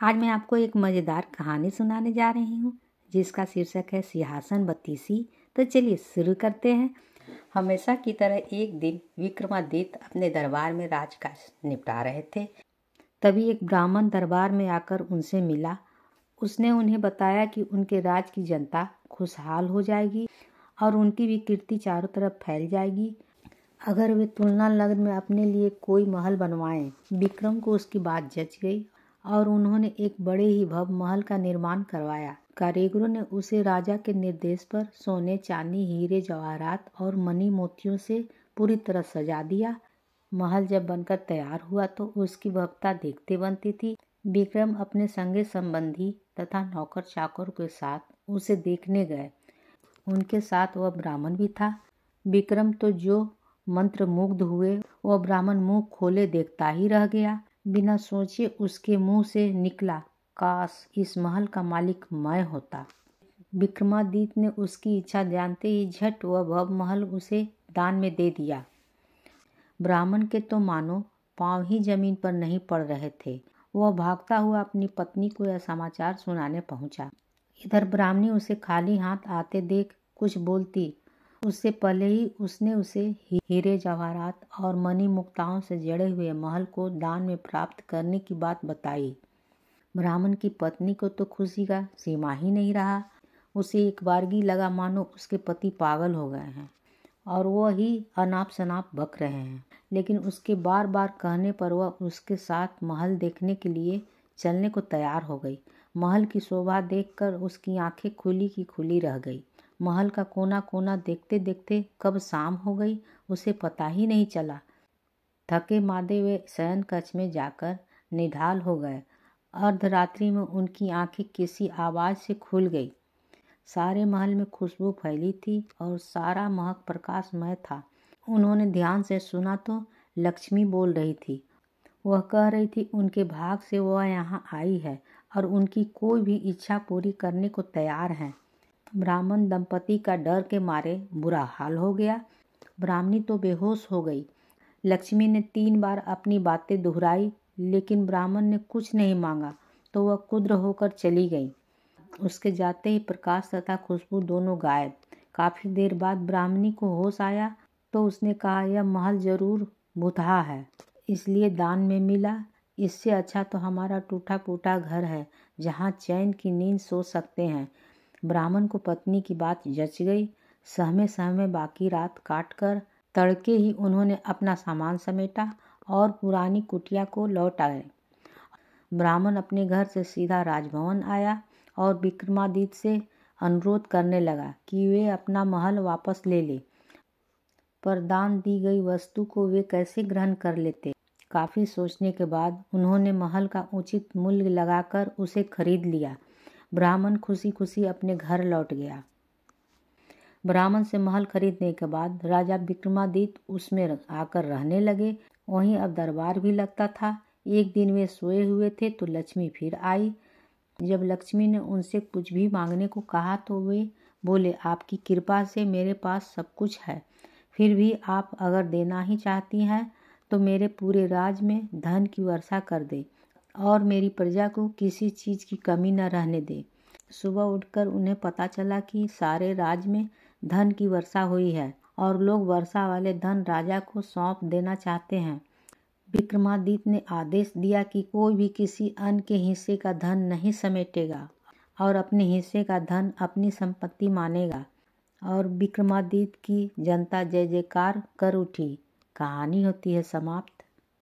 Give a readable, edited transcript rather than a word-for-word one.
आज मैं आपको एक मज़ेदार कहानी सुनाने जा रही हूँ जिसका शीर्षक है सिंहासन बत्तीसी। तो चलिए शुरू करते हैं। हमेशा की तरह एक दिन विक्रमादित्य अपने दरबार में राजकाज निपटा रहे थे। तभी एक ब्राह्मण दरबार में आकर उनसे मिला। उसने उन्हें बताया कि उनके राज की जनता खुशहाल हो जाएगी और उनकी भी कीर्ति चारों तरफ फैल जाएगी अगर वे तुलना नगर में अपने लिए कोई महल बनवाएं। विक्रम को उसकी बात जच गई और उन्होंने एक बड़े ही भव्य महल का निर्माण करवाया। कारीगरों ने उसे राजा के निर्देश पर सोने, चांदी, हीरे, जवाहरात और मणि मोतियों से पूरी तरह सजा दिया। महल जब बनकर तैयार हुआ तो उसकी भव्यता देखते बनती थी। विक्रम अपने संगे संबंधी तथा नौकर चाकर के साथ उसे देखने गए। उनके साथ वह ब्राह्मण भी था। विक्रम तो जो मंत्र मुग्ध हुए, वह ब्राह्मण मुंह खोले देखता ही रह गया। बिना सोचे उसके मुंह से निकला, काश इस महल का मालिक मैं होता। विक्रमादित्य ने उसकी इच्छा जानते ही झट वह भव्य महल उसे दान में दे दिया। ब्राह्मण के तो मानो पांव ही जमीन पर नहीं पड़ रहे थे। वह भागता हुआ अपनी पत्नी को यह समाचार सुनाने पहुंचा। इधर ब्राह्मणी उसे खाली हाथ आते देख कुछ बोलती उससे पहले ही उसने उसे हीरे, जवाहरात और मणि मुक्ताओं से जड़े हुए महल को दान में प्राप्त करने की बात बताई। ब्राह्मण की पत्नी को तो खुशी का सीमा ही नहीं रहा। उसे एक बारगी लगा मानो उसके पति पागल हो गए हैं और वह ही अनाप शनाप बक रहे हैं। लेकिन उसके बार बार कहने पर वह उसके साथ महल देखने के लिए चलने को तैयार हो गई। महल की शोभा देखकर उसकी आंखें खुली की खुली रह गई। महल का कोना कोना देखते देखते कब शाम हो गई उसे पता ही नहीं चला। थके मादे वे शयन कक्ष में जाकर निढाल हो गए। अर्धरात्रि में उनकी आंखें किसी आवाज से खुल गई। सारे महल में खुशबू फैली थी और सारा महक प्रकाशमय था। उन्होंने ध्यान से सुना तो लक्ष्मी बोल रही थी। वह कह रही थी उनके भाग से वह यहाँ आई है और उनकी कोई भी इच्छा पूरी करने को तैयार है। ब्राह्मण दंपति का डर के मारे बुरा हाल हो गया। ब्राह्मणी तो बेहोश हो गई। लक्ष्मी ने 3 बार अपनी बातें दोहराई लेकिन ब्राह्मण ने कुछ नहीं मांगा तो वह कुद्र होकर चली गई। उसके जाते ही प्रकाश तथा खुशबू दोनों गायब। काफी देर बाद ब्राह्मणी को होश आया तो उसने कहा, यह महल जरूर भुतहा है, इसलिए दान में मिला। इससे अच्छा तो हमारा टूटा फूटा घर है जहाँ चैन की नींद सो सकते हैं। ब्राह्मण को पत्नी की बात जच गई। सहमे सहमे बाकी रात काटकर तड़के ही उन्होंने अपना सामान समेटा और पुरानी कुटिया को लौट आए। ब्राह्मण अपने घर से सीधा राजभवन आया और विक्रमादित्य से अनुरोध करने लगा कि वे अपना महल वापस ले ले। पर दान दी गई वस्तु को वे कैसे ग्रहण कर लेते। काफी सोचने के बाद उन्होंने महल का उचित मूल्य लगाकर उसे खरीद लिया। ब्राह्मण खुशी खुशी अपने घर लौट गया। ब्राह्मण से महल खरीदने के बाद राजा विक्रमादित्य उसमें आकर रहने लगे। वहीं अब दरबार भी लगता था। एक दिन वे सोए हुए थे तो लक्ष्मी फिर आई। जब लक्ष्मी ने उनसे कुछ भी मांगने को कहा तो वे बोले, आपकी कृपा से मेरे पास सब कुछ है। फिर भी आप अगर देना ही चाहती हैं तो मेरे पूरे राज में धन की वर्षा कर दे और मेरी प्रजा को किसी चीज की कमी न रहने दे। सुबह उठकर उन्हें पता चला कि सारे राज में धन की वर्षा हुई है और लोग वर्षा वाले धन राजा को सौंप देना चाहते हैं। विक्रमादित्य ने आदेश दिया कि कोई भी किसी अन्य के हिस्से का धन नहीं समेटेगा और अपने हिस्से का धन अपनी संपत्ति मानेगा। और विक्रमादित्य की जनता जय जयकार कर उठी। कहानी होती है समाप्त।